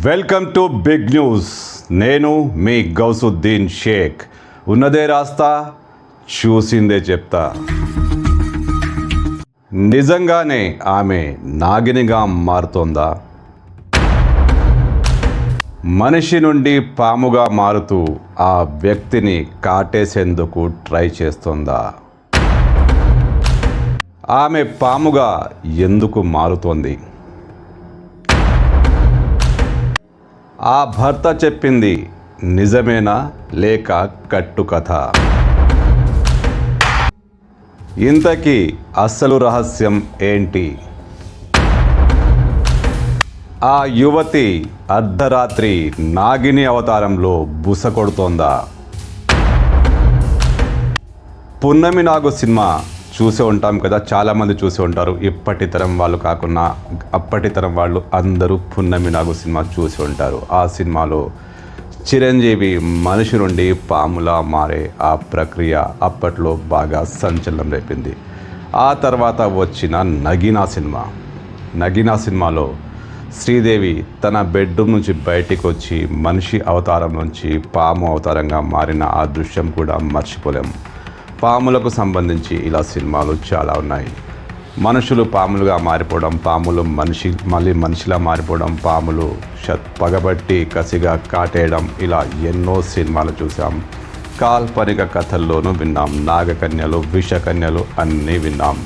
Welcome to big news. నేను మీ గౌసుద్దీన్ షేక్. ఉన్నదే రాస్తా, చూసిందే చెప్తా. నిజంగానే ఆమె నాగినిగా మారుతోందా? మనిషి నుండి పాముగా మారుతూ ఆ వ్యక్తిని కాటేసేందుకు ట్రై చేస్తోందా? ఆమె పాముగా ఎందుకు మారుతోంది? ఆ భర్త చెప్పింది నిజమేనా లేక కట్టుకథ? ఇంతకీ అసలు రహస్యం ఏంటి? ఆ యువతి అర్ధరాత్రి నాగిని అవతారంలో బుస కొడుతోందా? పున్నమి నాగు సినిమా చూసే ఉంటాం కదా, చాలామంది చూసి ఉంటారు. ఇప్పటి తరం వాళ్ళు కాకుండా అప్పటి తరం వాళ్ళు అందరూ పున్నమి నాగు సినిమా చూసి ఉంటారు. ఆ సినిమాలో చిరంజీవి మనిషి నుండి పాములా మారే ఆ ప్రక్రియ అప్పట్లో బాగా సంచలనం రేపింది. ఆ తర్వాత వచ్చిన నగీనా సినిమాలో శ్రీదేవి తన బెడ్రూమ్ నుంచి బయటికి వచ్చి మనిషి అవతారం నుంచి పాము అవతారంగా మారిన ఆ దృశ్యం కూడా మర్చిపోలేం. పాములకు సంబంధించి ఇలా సినిమాలు చాలా ఉన్నాయి. మనుషులు పాములుగా మారిపోవడం, పాములు మళ్ళీ మనిషిలా మారిపోవడం, పాములు పగబట్టి కసిగా కాటేయడం, ఇలా ఎన్నో సినిమాలు చూసాం. కాల్పనిక కథల్లోనూ విన్నాం. నాగకన్యలు, విషకన్యలు అన్నీ విన్నాం.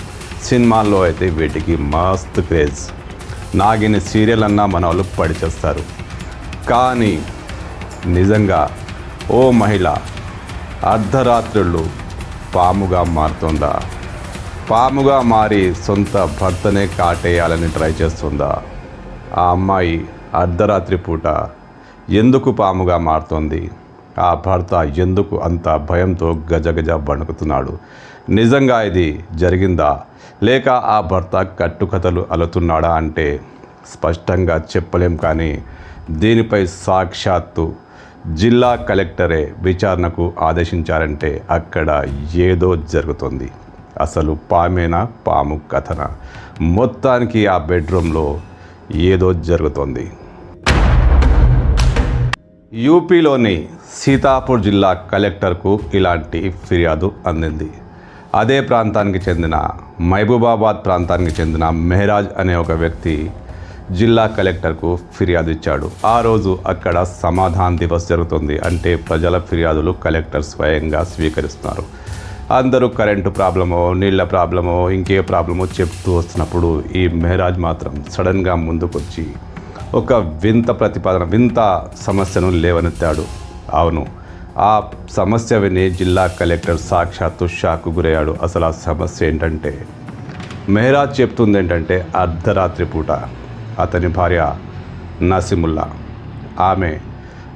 సినిమాల్లో అయితే వీటికి మస్తు క్రేజ్. నాగిని సీరియల్ అన్నా మన వాళ్ళు పడిచేస్తారు. కానీ నిజంగా ఓ మహిళ అర్ధరాత్రులు పాముగా మారుతుందా? పాముగా మారి సొంత భర్తనే కాటేయాలని ట్రై చేస్తుందా? ఆ అమ్మాయి అర్ధరాత్రి పూట ఎందుకు పాముగా మారుతోంది? ఆ భర్త ఎందుకు అంత భయంతో గజగజ వణుకుతున్నాడు? నిజంగా ఇది జరిగిందా లేక ఆ భర్త కట్టుకథలు అలుతున్నాడా అంటే స్పష్టంగా చెప్పలేం. కానీ దీనిపై సాక్షాత్తు జిల్లా కలెక్టరే విచారణకు ఆదేశించారంటే అక్కడ ఏదో జరుగుతుంది. అసలు పామేనా, పాము కథన? మొత్తానికి ఆ బెడ్రూమ్లో ఏదో జరుగుతుంది. యూపీలోని సీతాపూర్ జిల్లా కలెక్టర్కు ఇలాంటి ఫిర్యాదు అందింది. అదే ప్రాంతానికి చెందిన మహబూబాబాద్ ప్రాంతానికి చెందిన మెహరాజ్ అనే ఒక వ్యక్తి జిల్లా కలెక్టర్కు ఫిర్యాదు ఇచ్చాడు. ఆ రోజు అక్కడ సమాధాన్ దివస్ జరుగుతుంది. అంటే ప్రజల ఫిర్యాదులు కలెక్టర్ స్వయంగా స్వీకరిస్తున్నారు. అందరూ కరెంటు ప్రాబ్లమో, నీళ్ళ ప్రాబ్లమో, ఇంకే ప్రాబ్లమో చెప్తూ వస్తున్నప్పుడు ఈ మెహరాజ్ మాత్రం సడన్గా ముందుకొచ్చి ఒక వింత సమస్యను లేవనెత్తాడు. అవును, ఆ సమస్య విని జిల్లా కలెక్టర్ సాక్షాత్తు షాక్కు గురయ్యాడు. అసలు ఆ సమస్య ఏంటంటే, మెహరాజ్ చెప్తుంది ఏంటంటే, అర్ధరాత్రి పూట అతని భార్య నసీముల్లా, ఆమె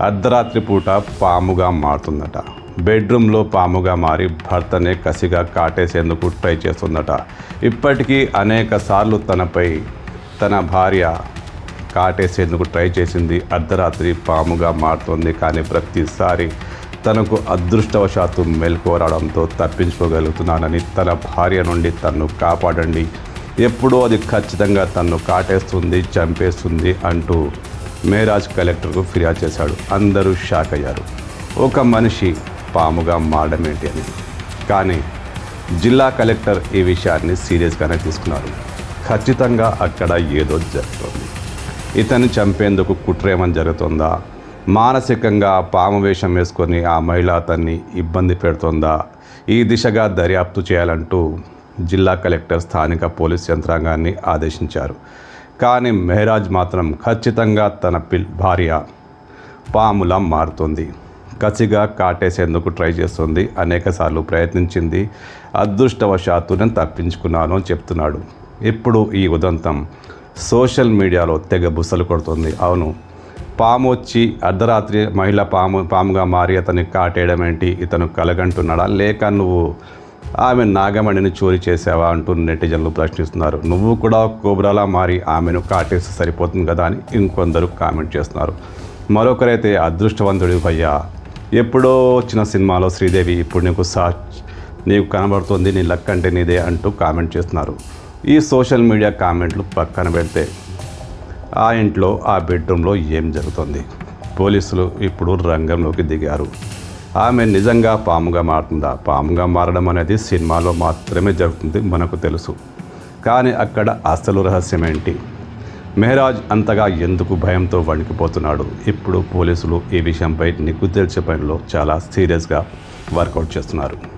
అర్ధరాత్రి పూట పాముగా మారుతుందట. బెడ్రూమ్లో పాముగా మారి భర్తనే కసిగా కాటేసేందుకు ట్రై చేస్తుందట. ఇప్పటికీ అనేక సార్లు తనపై తన భార్య కాటేసేందుకు ట్రై చేసింది. అర్ధరాత్రి పాముగా మారుతుంది. కానీ ప్రతిసారి తనకు అదృష్టవశాత్తు మెలకువ రావడంతో తప్పించుకోగలుగుతున్నానని, తన భార్య నుండి తన్ను కాపాడండి, ఎప్పుడూ అది ఖచ్చితంగా తన్ను కాటేస్తుంది, చంపేస్తుంది అంటూ మెహరాజ్ కలెక్టర్కు ఫిర్యాదు చేశాడు. అందరూ షాక్ అయ్యారు. ఒక మనిషి పాముగా మారడం ఏంటి అని. కానీ జిల్లా కలెక్టర్ ఈ విషయాన్ని సీరియస్గానే తీసుకున్నారు. ఖచ్చితంగా అక్కడ ఏదో జరుగుతుంది. ఇతన్ని చంపేందుకు కుట్రేమని జరుగుతుందా? మానసికంగా పాము వేషం వేసుకొని ఆ మహిళ అతన్ని ఇబ్బంది పెడుతుందా? ఈ దిశగా దర్యాప్తు చేయాలంటూ జిల్లా కలెక్టర్ స్థానిక పోలీస్ యంత్రాంగాన్ని ఆదేశించారు. కానీ మెహరాజ్ మాత్రం ఖచ్చితంగా తన భార్య పాములా మారుతుంది, కసిగా కాటేసేందుకు ట్రై చేస్తుంది, అనేకసార్లు ప్రయత్నించింది, అదృష్టవశాత్తు నేను తప్పించుకున్నాను అని చెప్తున్నాడు. ఇప్పుడు ఈ ఉదంతం సోషల్ మీడియాలో తెగ బుసలు కొడుతుంది. అవును, పాము వచ్చి అర్ధరాత్రి మహిళ పాముగా మారి అతన్ని కాటేయడం ఏంటి? ఇతను కలగంటున్నాడా లేక నువ్వు ఆమె నాగమణిని చోరీ చేసావా అంటూ నెటిజన్లు ప్రశ్నిస్తున్నారు. నువ్వు కూడా కోబ్రాలా మారి ఆమెను కాటేస్తే సరిపోతుంది కదా అని ఇంకొందరు కామెంట్ చేస్తున్నారు. మరొకరైతే అదృష్టవంతుడి భయ్యా, ఎప్పుడో వచ్చిన సినిమాలో శ్రీదేవి ఇప్పుడు నీకు కనబడుతుంది, నీ లక్ అంటే నీదే అంటూ కామెంట్ చేస్తున్నారు. ఈ సోషల్ మీడియా కామెంట్లు పక్కన పెడితే ఆ ఇంట్లో ఆ బెడ్రూమ్లో ఏం జరుగుతుంది? పోలీసులు ఇప్పుడు రంగంలోకి దిగారు. ఆమె నిజంగా పాముగా మారుతుందా? పాముగా మారడం అనేది సినిమాలో మాత్రమే జరుగుతుంది, మనకు తెలుసు. కానీ అక్కడ అసలు రహస్యం ఏంటి? మెహరాజ్ అంతగా ఎందుకు భయంతో వణికిపోతున్నాడు? ఇప్పుడు పోలీసులు ఈ విషయంపై నిగ్గు తేల్చే పనిలో చాలా సీరియస్గా వర్కౌట్ చేస్తున్నారు.